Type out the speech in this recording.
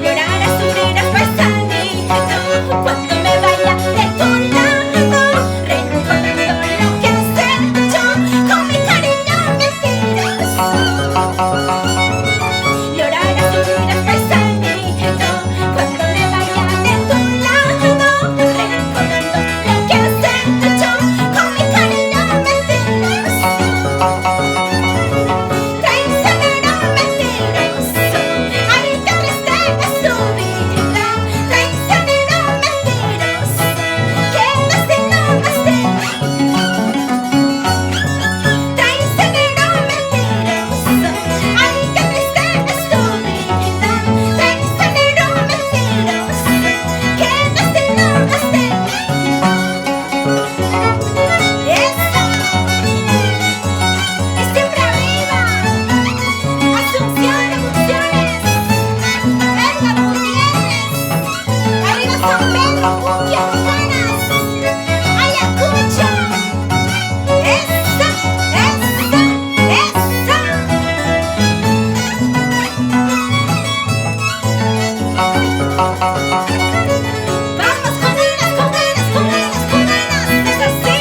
Llorarás, sufrirás, pasando cuando me vaya de tu lado, recordando lo que has hecho con mi cariño mentiroso. Llorarás, sufrirás, pasando cuando me vaya de tu lado, recordando lo que has hecho con mi cariño mentiroso. Traicionero mentiroso, ay qué triste es tu vida. Traicionero mentiroso, qué destino has tenido. Traicionero mentiroso, ay qué triste es tu vida. Traicionero mentiroso, qué destino has tenido. Y siempre arriba, Asunción Emociones, Edgar Gutiérrez, arriba San Pedro, cumbia Bucanas, Ayacucho, esa, vamos con ganas, con ganas, con ganas, con ganas, es así.